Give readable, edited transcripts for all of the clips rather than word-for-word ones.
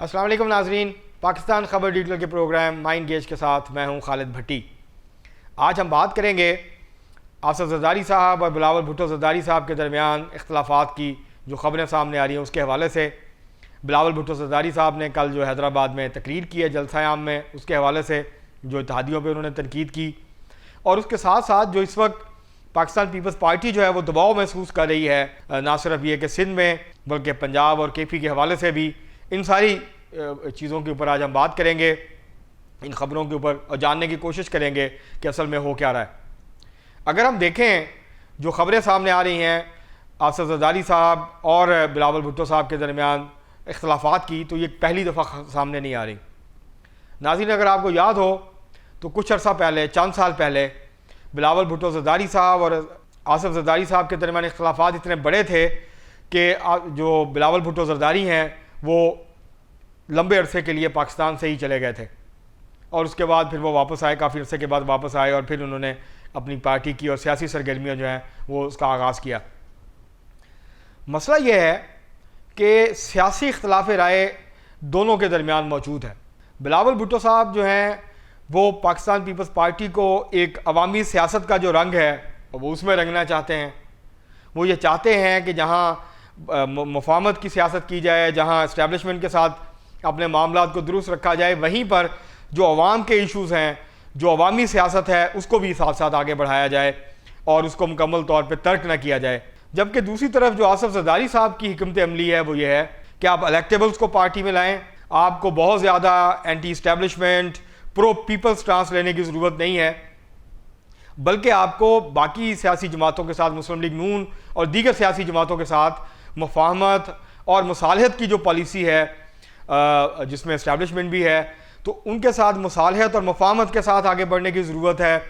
अस्सलाम वालेकुम नाजरीन, पाकिस्तान खबर डिजिटल के प्रोग्राम माइंड गेज के साथ मैं हूं खालिद भट्टी। आज हम बात करेंगे आसफ ज़रदारी साहब और बिलावल भुट्टो ज़रदारी साहब के दरमियान इख्तलाफात की जो ख़बरें सामने आ रही हैं उसके हवाले से। बिलावल भुट्टो ज़रदारी साहब ने कल जो हैदराबाद में तकरीर की है जलसा आम में, उसके हवाले से जो इत्तेहादियों पर उन्होंने तनकीद की, और उसके साथ साथ जो इस वक्त पाकिस्तान पीपल्स पार्टी जो है वो दबाव महसूस कर रही है, ना सिर्फ ये कि सिंध में बल्कि पंजाब और KP के हवाले से भी। इन सारी चीज़ों के ऊपर आज हम बात करेंगे, इन ख़बरों के ऊपर, और जानने की कोशिश करेंगे कि असल में हो क्या रहा है। अगर हम देखें जो ख़बरें सामने आ रही हैं आसफ ज़रदारी साहब और बिलावल भुट्टो साहब के दरमियान इख्तलाफात की, तो ये पहली दफ़ा सामने नहीं आ रही। नाज़रीन, अगर आपको याद हो तो कुछ अर्सा पहले, चंद साल पहले, बिलावल भुट्टो ज़रदारी साहब और आसफ ज़रदारी साहब के दरमियान इख्तलाफात इतने बड़े थे कि जो बिलावल भुट्टो ज़रदारी हैं वो लंबे अरसे के लिए पाकिस्तान से ही चले गए थे, और उसके बाद फिर वो वापस आए, काफ़ी अरसे के बाद वापस आए, और फिर उन्होंने अपनी पार्टी की और सियासी सरगर्मियाँ जो हैं वो उसका आगाज़ किया। मसला ये है कि सियासी इख्तलाफ राय दोनों के दरमियान मौजूद है। बिलावल भुट्टो साहब जो हैं वो पाकिस्तान पीपल्स पार्टी को एक अवामी सियासत का जो रंग है वो उसमें रंगना चाहते हैं। वो ये चाहते हैं कि जहाँ मुफाहमत की सियासत की जाए, जहाँ इस्टेब्लिशमेंट के साथ अपने मामलात को दुरुस्त रखा जाए, वहीं पर जो अवाम के इशूज़ हैं, जो अवामी सियासत है, उसको भी साथ साथ आगे बढ़ाया जाए और उसको मुकम्मल तौर पर तर्क न किया जाए। जबकि दूसरी तरफ जो आसफ ज़रदारी साहब की हिकमत अमली है वो ये है कि आप इलेक्टेबल्स को पार्टी में लाएँ, आपको बहुत ज़्यादा anti establishment pro peoples stance लेने की ज़रूरत नहीं है, बल्कि आपको बाकी सियासी जमातों के साथ, मुस्लिम लीग नून और दीगर सियासी जमातों के साथ मुफाहमत और मुसालहत की जो पॉलिसी है, जिसमें इस्टेब्लिशमेंट भी है, तो उनके साथ मुसालहत और मुफाहमत के साथ आगे बढ़ने की ज़रूरत है।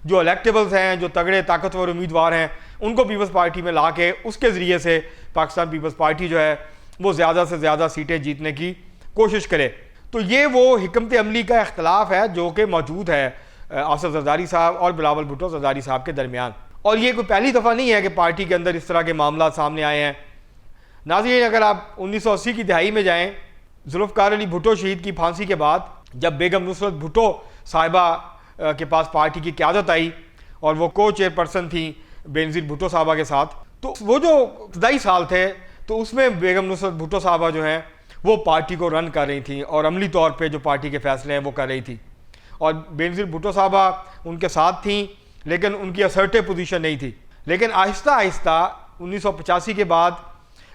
जो इलेक्टेबल्स हैं, जो तगड़े ताकतवर उम्मीदवार हैं, उनको पीपल्स पार्टी में ला के उसके ज़रिए से पाकिस्तान पीपल्स पार्टी जो है वो ज़्यादा से ज़्यादा सीटें जीतने की कोशिश करे। तो ये वो हिकमत अमली का इख्तलाफ है जो कि मौजूद है आसफ ज़रदारी साहब और बिलावल भुट्टो ज़रदारी साहब के दरमियान। और ये कोई पहली दफ़ा नहीं है कि पार्टी के अंदर इस तरह के मामला सामने आए हैं। नाज़रीन, अगर आप 1980 की दहाई में जाएँ, जुल्फ़िकार अली भुट्टो शहीद की फांसी के बाद जब बेगम नुसरत भुट्टो साहिबा के पास पार्टी की क़यादत आई और वो को चेयरपर्सन थी बेनज़ीर भुट्टो साहिबा के साथ, तो वो जो इब्तदाई साल थे तो उसमें बेगम नुसरत भुट्टो साहिबा जो हैं वो पार्टी को रन कर रही थी और अमली तौर पे जो पार्टी के फैसले हैं वो कर रही थी, और बेनज़ीर भुट्टो साहिबा उनके साथ थी, लेकिन उनकी असर्टिव पोजीशन नहीं थी। लेकिन आहिस्ता आहिस्ता 1985 के बाद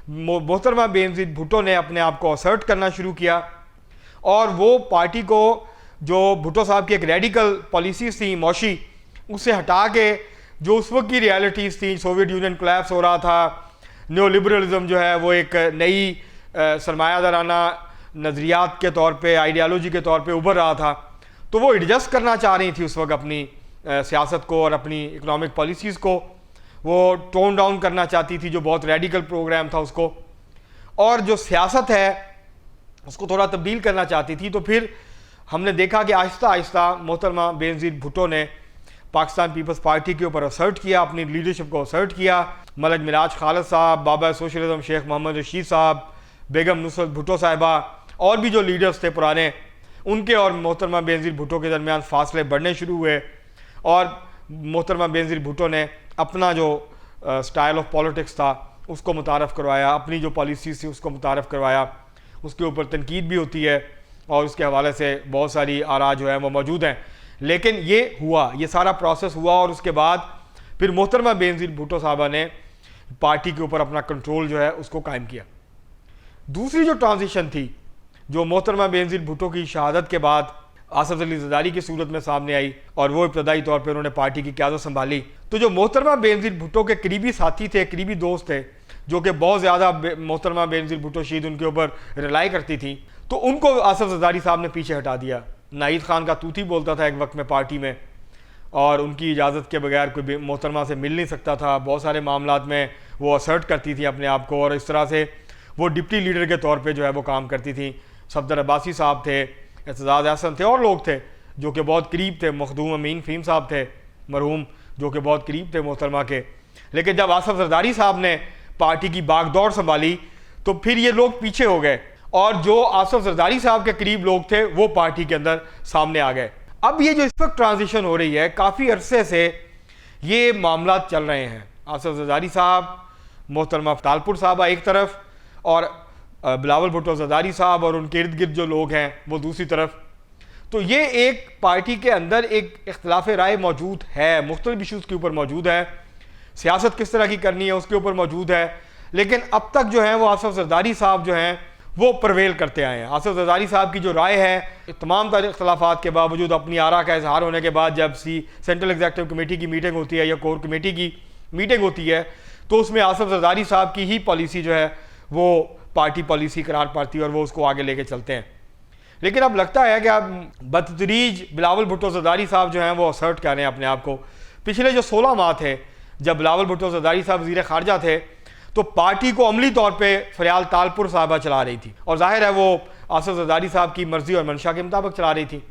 मोहतरमा बेनज़ीर भुट्टो ने अपने आप को असर्ट करना शुरू किया, और वो पार्टी को जो भुट्टो साहब की एक रेडिकल पॉलिसीज़ थी मौशी, उससे हटा के जो उस वक्त की रियलिटीज़ थी, सोवियत यूनियन कोलैप्स हो रहा था, न्यो लिबरलिज़म जो है वो एक नई सरमायादाराना नज़रियात के तौर पे, आइडियालॉजी के तौर पे उभर रहा था, तो वो एडजस्ट करना चाह रही थी उस वक्त अपनी सियासत को और अपनी इकोनॉमिक पॉलिसीज़ को वो टोन डाउन करना चाहती थी, जो बहुत रेडिकल प्रोग्राम था उसको, और जो सियासत है उसको थोड़ा तब्दील करना चाहती थी। तो फिर हमने देखा कि आहिस्ता आहिस्ता मोहतरमा बेनज़ीर भुट्टो ने पाकिस्तान पीपल्स पार्टी के ऊपर असर्ट किया, अपनी लीडरशिप को असर्ट किया। मलक मिराज खालिद साहब, बाबा सोशलिज्म शेख मोहम्मद रशीद साहब, बेगम नुसरत भुट्टो साहिबा और भी जो लीडर्स थे पुराने, उनके और मोहतरमा बेनज़ीर भुट्टो के दरमियान फासले बढ़ने शुरू हुए, और मोहतरमा बेनज़ीर भुट्टो ने अपना जो स्टाइल ऑफ पॉलिटिक्स था उसको मुतारफ़ करवाया, अपनी जो पॉलिसीज़ थी उसको मुतारफ़ करवाया। उसके ऊपर तनकीद भी होती है और उसके हवाले से बहुत सारी आरा जो है वो मौजूद हैं। लेकिन ये हुआ, ये सारा प्रोसेस हुआ, और उसके बाद फिर मोहतरमा बेनज़ीर भुट्टो साहबा ने पार्टी के ऊपर अपना कंट्रोल जो है उसको कायम किया। दूसरी जो ट्रांजिशन थी जो मोहतरमा बेनज़ीर भुट्टो की शहादत के बाद आसफ अली ज़रदारी की सूरत में सामने आई, और वो इब्तदाई तौर पर उन्होंने पार्टी की क़यादत संभाली, तो जो मोहतरमा बेनज़ीर भुट्टो के करीबी साथी थे, करीबी दोस्त थे, जो कि बहुत ज़्यादा मोहतरमा बेनज़ीर भुट्टो शहीद उनके ऊपर रिलाई करती थी, तो उनको आसफ ज़रदारी साहब ने पीछे हटा दिया। नाहिद खान का तूती बोलता था एक वक्त में पार्टी में, और उनकी इजाज़त के बगैर कोई मोहतरमा से मिल नहीं सकता था। बहुत सारे मामलात में वो असर्ट करती थी अपने आप को, और इस तरह से वो डिप्टी लीडर के तौर पे जो है वो काम करती थी। सफदर अब्बासी साहब थे, एतजाज़ हसन थे, और लोग थे जो कि बहुत करीब थे। मखदूम अमीन फ़हीम साहब थे मरहूम, जो कि बहुत करीब थे मोहतरमा के। लेकिन जब आसफ ज़रदारी साहब ने पार्टी की बागदौड़ संभाली तो फिर ये लोग पीछे हो गए, और जो आसिफ जरदारी साहब के करीब लोग थे वो पार्टी के अंदर सामने आ गए। अब ये जो इस वक्त ट्रांजिशन हो रही है, काफ़ी अरसे से ये मामला चल रहे हैं। आसिफ जरदारी साहब, मोहतरमा तालपुर साहबा एक तरफ और बिलावल भुट्टो जरदारी साहब और उनके इर्द गिर्द जो लोग हैं वो दूसरी तरफ। तो ये एक पार्टी के अंदर एक इख्तिलाफ राय मौजूद है, मुख्तलिफ इशूज़ के ऊपर मौजूद है, सियासत किस तरह की करनी है उसके ऊपर मौजूद है। लेकिन अब तक जो है वो आसिफ जरदारी साहब जो हैं वो प्रवेल करते आए हैं। आसिफ जरदारी साहब की जो राय है, तमाम तरह इख्तलाफात के बावजूद, अपनी आरा का इजहार होने के बाद, जब सेंट्रल एग्जीक्यूटिव कमेटी की मीटिंग होती है या कोर कमेटी की मीटिंग होती है तो उसमें आसिफ जरदारी साहब की ही पॉलिसी जो है वो पार्टी पॉलिसी करार पाती है और वो उसको आगे लेके चलते हैं। लेकिन अब लगता है कि अब बतदरीज बिलावल भुट्टो जरदारी साहब जो हैं वो असर्ट कर रहे हैं अपने आप को। पिछले जो 16 माह थे जब बिलावल भुट्टो जरदारी साहब वज़ीर ख़ारजा थे तो पार्टी को अमली तौर पे फ़रियाल तालपुर साहबा चला रही थी और जाहिर है वो आसिफ जरदारी साहब की मर्ज़ी और मंशा के मुताबिक चला रही थी।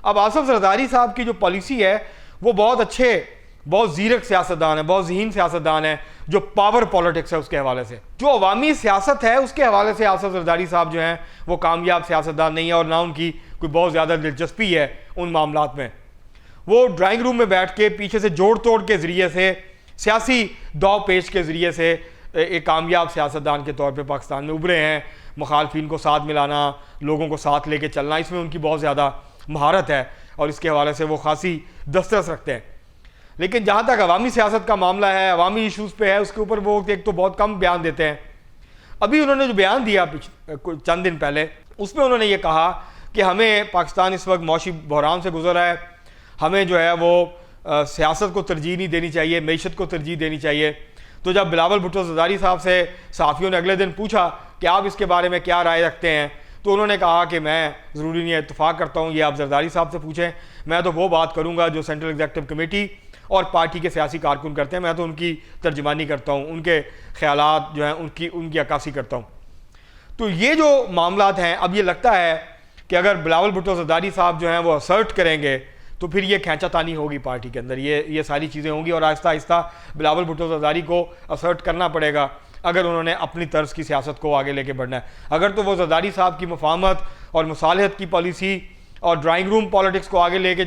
अब आसिफ जरदारी साहब की जो पॉलिसी है वो बहुत अच्छे, बहुत ज़ीरक सियासतदान है, बहुत ज़हीन सियासतदान है, जो पावर पॉलिटिक्स है उसके हवाले से, जो अवामी सियासत है उसके हवाले से आसिफ जरदारी साहब जो हैं वो कामयाब सियासतदान नहीं है और ना उनकी कोई बहुत ज़्यादा दिलचस्पी है उन मामलात में। वो ड्राइंग रूम में बैठ के पीछे से जोड़ तोड़ के ज़रिए से, सियासी दाव पेश के ज़रिए से एक कामयाब सियासतदान के तौर पे पाकिस्तान में उभरे हैं। मुखालफिन को साथ मिलाना, लोगों को साथ लेके चलना, इसमें उनकी बहुत ज़्यादा महारत है और इसके हवाले से वो खासी दस्तरस रखते हैं। लेकिन जहाँ तक अवामी सियासत का मामला है, अवामी इशूज़ पे है, उसके ऊपर वो एक तो बहुत कम बयान देते हैं। अभी उन्होंने जो बयान दिया चंद दिन पहले, उसमें उन्होंने ये कहा कि हमें, पाकिस्तान इस वक्त मौशी बहरान से गुजर रहा है, हमें जो है वो सियासत को तरजीह नहीं देनी चाहिए, मईशत को तरजीह देनी चाहिए। तो जब बिलावल भुट्टो जरदारी साहब से सहाफ़ियों ने अगले दिन पूछा कि आप इसके बारे में क्या राय रखते हैं, तो उन्होंने कहा कि मैं ज़रूरी नहीं है, इत्तफ़ाक़ करता हूँ, ये आप जरदारी साहब से पूछें, मैं तो वो बात करूँगा जो सेंट्रल एग्जीक्यूटिव कमेटी और पार्टी के सियासी कारकुन करते हैं, मैं तो उनकी तर्जमानी करता हूँ, उनके ख़यालात जो हैं उनकी अक्कासी करता हूँ। तो ये जो मामलात हैं, अब ये लगता है कि अगर बिलावल भुट्टो जरदारी साहब जो हैं वो असर्ट करेंगे तो फिर ये खींचातानी होगी पार्टी के अंदर, ये सारी चीज़ें होंगी और आहिस्ता आहिस्ता बिलावल भुट्टो जरदारी को असर्ट करना पड़ेगा अगर उन्होंने अपनी तर्ज की सियासत को आगे लेके बढ़ना है। अगर तो वो जरदारी साहब की मुफाहमत और मुसालहत की पॉलिसी और ड्राइंग रूम पॉलिटिक्स को आगे लेके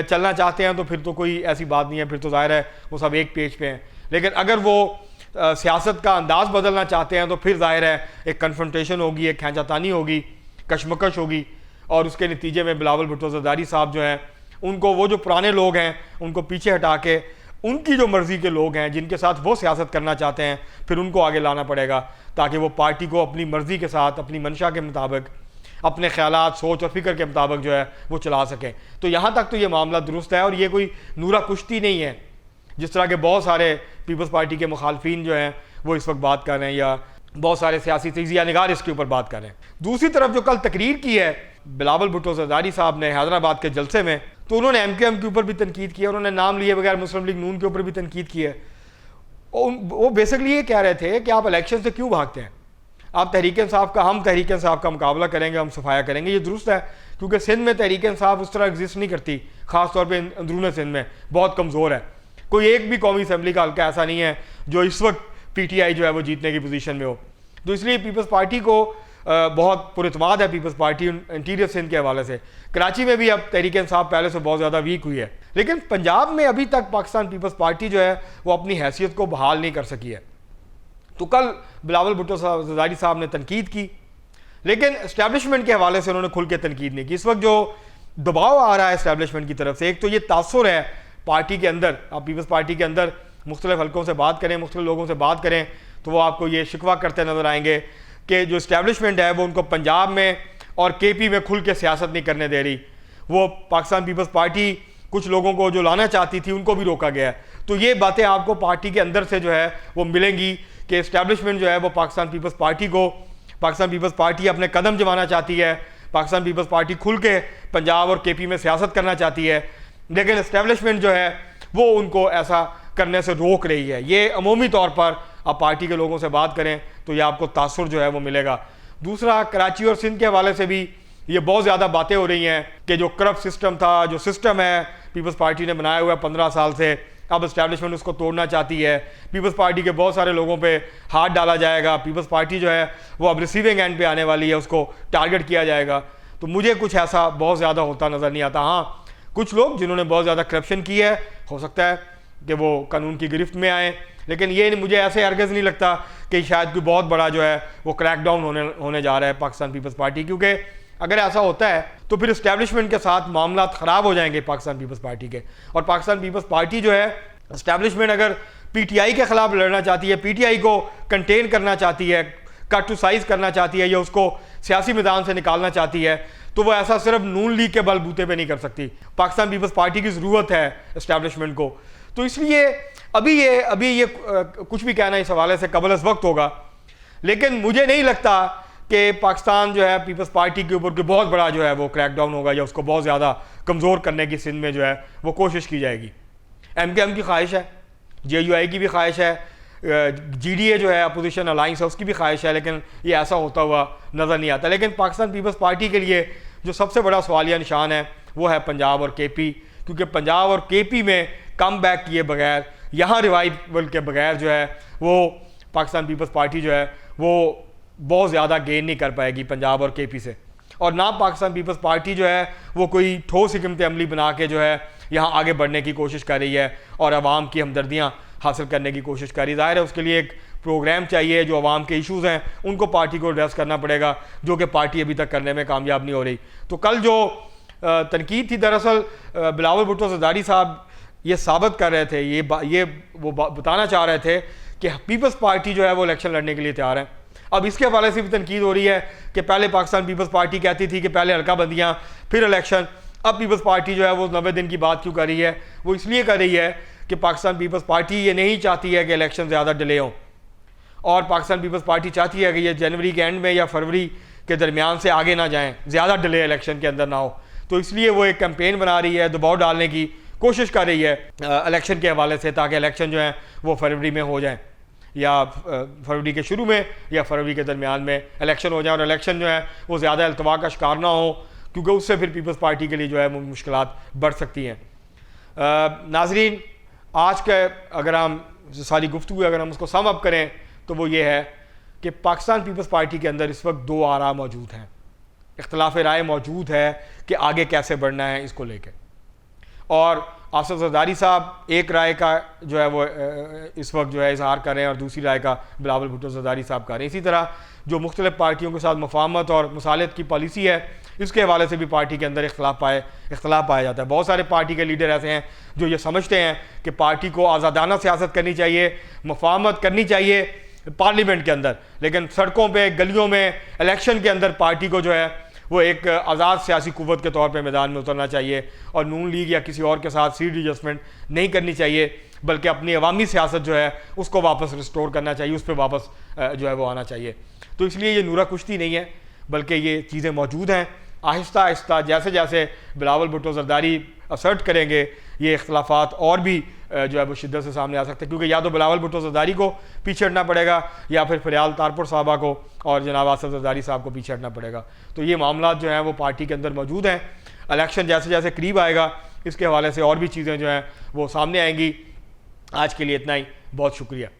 चलना चाहते हैं तो फिर तो कोई ऐसी बात नहीं है, फिर तो जाहिर है वो सब एक पेज पे हैं। लेकिन अगर वो सियासत का अंदाज़ बदलना चाहते हैं तो फिर जाहिर है एक कन्फ्रंटेशन होगी, एक खींचातानी होगी, कशमकश होगी और उसके नतीजे में बिलावल भुट्टो जरदारी साहब जो हैं उनको, वो जो पुराने लोग हैं उनको पीछे हटा के उनकी जो मर्ज़ी के लोग हैं जिनके साथ वो सियासत करना चाहते हैं फिर उनको आगे लाना पड़ेगा ताकि वो पार्टी को अपनी मर्ज़ी के साथ, अपनी मंशा के मुताबिक, अपने ख्यालात, सोच और फिक्र के मुताबिक जो है वो चला सकें। तो यहाँ तक तो ये मामला दुरुस्त है और ये कोई नूरा कुश्ती नहीं है जिस तरह के बहुत सारे पीपल्स पार्टी के मुखालफिन जो हैं वो इस वक्त बात कर रहे हैं या बहुत सारे सियासी तजिया निगार इसके ऊपर बात कर रहे हैं। दूसरी तरफ जो कल तकरीर की है बिलावल भुट्टो जरदारी साहब ने हैदराबाद के जलसे में, तो उन्होंने MQM के ऊपर भी तनकीद की है, उन्होंने नाम लिए बगैर मुस्लिम लीग नून के ऊपर भी तनकीद की है। वो बेसिकली ये कह रहे थे कि आप इलेक्शन से क्यों भागते हैं, आप तहरीक इंसाफ का, हम तहरीक इंसाफ का मुकाबला करेंगे, हम सफाया करेंगे। ये दुरुस्त है क्योंकि सिंध में तहरीक इंसाफ उस तरह एग्जिस्ट नहीं करती, ख़ास तौर पर अंदरून सिंध में बहुत कमज़ोर है। कोई एक भी कौमी असम्बली का हल्का ऐसा नहीं है जो इस वक्त PTI जो है वो जीतने की पोजीशन में हो। तो इसलिए पीपल्स पार्टी को बहुत पुरतमाद है, पीपल्स पार्टी इंटीरियर सिंध के हवाले से। कराची में भी अब तहरीक इंसाफ पहले से बहुत ज़्यादा वीक हुई है, लेकिन पंजाब में अभी तक पाकिस्तान पीपल्स पार्टी जो है वो अपनी हैसियत को बहाल नहीं कर सकी है। तो कल बिलावल भुट्टो जरदारी साहब ने तनकीद की, लेकिन इस्टेब्लिशमेंट के हवाले से उन्होंने खुल के तनकीद नहीं की। इस वक्त जो दबाव आ रहा है इस्टेब्लिशमेंट की तरफ से, एक तो ये तासुर है पार्टी के अंदर, आप पीपल्स पार्टी के अंदर मुख्तलिफ हल्कों से बात करें, मुख्तलिफ लोगों से बात करें तो वो आपको ये शिकवा करते नज़र आएंगे कि जो इस्टेब्लिशमेंट है वो उनको पंजाब में और KP में खुल के सियासत नहीं करने दे रही। वो पाकिस्तान पीपल्स पार्टी कुछ लोगों को जो लाना चाहती थी उनको भी रोका गया है। तो ये बातें आपको पार्टी के अंदर से जो है वो मिलेंगी कि इस्टेब्लिशमेंट जो है वो पाकिस्तान पीपल्स पार्टी को, पाकिस्तान पीपल्स पार्टी अपने कदम जमाना चाहती है, पाकिस्तान पीपल्स पार्टी खुल के पंजाब और KP में सियासत करना चाहती है, लेकिन इस्टेब्लिशमेंट जो है वो उनको ऐसा करने से रोक रही है। ये अमूमी तौर पर आप पार्टी के लोगों से बात करें तो ये आपको तासुर जो है वो मिलेगा। दूसरा, कराची और सिंध के हवाले से भी ये बहुत ज़्यादा बातें हो रही हैं कि जो करप्ट सिस्टम था, जो सिस्टम है पीपल्स पार्टी ने बनाया हुआ है 15 साल से, अब इस्टेब्लिशमेंट उसको तोड़ना चाहती है, पीपल्स पार्टी के बहुत सारे लोगों पे हाथ डाला जाएगा, पीपल्स पार्टी जो है वो अब रिसीविंग एंड पे आने वाली है, उसको टारगेट किया जाएगा। तो मुझे कुछ ऐसा बहुत ज़्यादा होता नज़र नहीं आता। हाँ, कुछ लोग जिन्होंने बहुत ज़्यादा करप्शन की है, हो सकता है कि वो कानून की गिरफ्त में आए, लेकिन ये मुझे ऐसे हरगिज़ नहीं लगता कि शायद कोई बहुत बड़ा जो है वो क्रैकडाउन होने जा रहा है पाकिस्तान पीपल्स पार्टी, क्योंकि अगर ऐसा होता है तो फिर इस्टेब्लिशमेंट के साथ मामला ख़राब हो जाएंगे पाकिस्तान पीपल्स पार्टी के। और पाकिस्तान पीपल्स पार्टी जो है, इस्टेब्लिशमेंट अगर पीटीआई के ख़िलाफ़ लड़ना चाहती है, पीटीआई को कंटेन करना चाहती है, कट टू साइज करना चाहती है, या उसको सियासी मैदान से निकालना चाहती है, तो वो ऐसा सिर्फ नून लीग के बलबूते पे नहीं कर सकती। पाकिस्तान पीपल्स पार्टी की ज़रूरत है इस्टेब्लिशमेंट को। तो इसलिए अभी ये कुछ भी कहना इस हवाले से कबल अज़ वक्त होगा, लेकिन मुझे नहीं लगता कि पाकिस्तान जो है पीपल्स पार्टी के ऊपर बहुत बड़ा जो है वो क्रैकडाउन होगा, या उसको बहुत ज़्यादा कमज़ोर करने की सिंध में जो है वो कोशिश की जाएगी। MKM की ख्वाहिश है, JUI की भी ख्वाहिश है, GDA जो है अपोजिशन अलाइंस है उसकी भी ख्वाहिश है, लेकिन ये ऐसा होता हुआ नज़र नहीं आता। लेकिन पाकिस्तान पीपल्स पार्टी के लिए जो सबसे बड़ा सवालिया निशान है वो है पंजाब और KP, क्योंकि पंजाब और KP में कम बैक किए बगैर, यहाँ रिवाइवल के बगैर जो है वो पाकिस्तान पीपल्स पार्टी जो है वो बहुत ज़्यादा गेन नहीं कर पाएगी पंजाब और KP से। और ना पाकिस्तान पीपल्स पार्टी जो है वो कोई ठोस हिकमत अमली बना के जो है यहाँ आगे बढ़ने की कोशिश कर रही है और आवाम की हमदर्दियाँ हासिल करने की कोशिश कर रही है। ज़ाहिर है उसके लिए एक प्रोग्राम चाहिए, जो आवाम के इशूज़ हैं उनको पार्टी को एड्रेस करना पड़ेगा, जो कि पार्टी अभी तक करने में कामयाब नहीं हो रही। तो कल जो तनकीद थी, दरअसल बिलावल भुट्टो ज़रदारी साहब ये साबित कर रहे थे, वो बताना चाह रहे थे कि पीपल्स पार्टी जो है वो इलेक्शन लड़ने के लिए तैयार है। अब इसके हवाले से भी तनकीद हो रही है कि पहले पाकिस्तान पीपल्स पार्टी कहती थी कि पहले हल्का बंदियाँ फिर इलेक्शन, अब पीपल्स पार्टी जो है वो 90 दिन की बात क्यों कर रही है? वो इसलिए कर रही है कि पाकिस्तान पीपल्स पार्टी ये नहीं चाहती है कि इलेक्शन ज़्यादा डिले हों, और पाकिस्तान पीपल्स पार्टी चाहती है कि ये जनवरी के एंड में या फरवरी के दरमियान से आगे ना जाएँ, ज़्यादा डिले इलेक्शन के अंदर ना हो। तो इसलिए वो एक कैंपेन बना रही है, दबाव डालने की कोशिश कर रही है इलेक्शन के हवाले से, ताकि इलेक्शन जो है वो फरवरी में हो जाए, या फरवरी के शुरू में या फरवरी के दरमियान में इलेक्शन हो जाए, और इलेक्शन जो है वो ज़्यादा अल्तवा का शिकार ना हो, क्योंकि उससे फिर पीपल्स पार्टी के लिए जो है वो मुश्किलात बढ़ सकती हैं। नाजरीन, आज के अगर हम सारी गुफ्तगू अगर हम उसको सम अप करें तो वो ये है कि पाकिस्तान पीपल्स पार्टी के अंदर इस वक्त दो आरा मौजूद हैं, इख्तलाफ राय मौजूद है कि आगे कैसे बढ़ना है इसको लेकर। और आसिफ ज़रदारी साहब एक राय का जो है वो इस वक्त जो है इजहार कर रहे हैं, और दूसरी राय का बिलावल भुट्टो ज़रदारी साहब कर रहे हैं। इसी तरह जो मुख्तलिफ पार्टियों के साथ मुफाहमत और मुसालत की पॉलिसी है, इसके हवाले से भी पार्टी के अंदर इख्तलाफ पाया जाता है। बहुत सारे पार्टी के लीडर ऐसे हैं जो ये समझते हैं कि पार्टी को आज़ादाना सियासत करनी चाहिए, मुफाहमत करनी चाहिए पार्लियामेंट के अंदर, लेकिन सड़कों पे, गलियों में, इलेक्शन के अंदर पार्टी को जो है वो एक आज़ाद सियासी कुव्वत के तौर पे मैदान में उतरना चाहिए, और नून लीग या किसी और के साथ सीट एडजस्टमेंट नहीं करनी चाहिए, बल्कि अपनी अवामी सियासत जो है उसको वापस रिस्टोर करना चाहिए, उस पर वापस जो है वो आना चाहिए। तो इसलिए ये नूरा कुश्ती नहीं है, बल्कि ये चीज़ें मौजूद हैं। आहिस्ता आहिस्ता जैसे जैसे बिलावल भुट्टो ज़रदारी असर्ट करेंगे, ये इख्तलाफात और भी जो है वो शिद्दत से सामने आ सकते हैं, क्योंकि या तो बिलावल भुट्टो ज़रदारी को पीछे हटना पड़ेगा, या फिर फरियाल तारपुर साहबा को और जनाब आसिफ ज़रदारी साहब को पीछे हटना पड़ेगा। तो ये मामला जो हैं वो पार्टी के अंदर मौजूद हैं। इलेक्शन जैसे जैसे करीब आएगा, इसके हवाले से और भी चीज़ें जो हैं वो सामने आएंगी। आज के लिए इतना ही, बहुत शुक्रिया।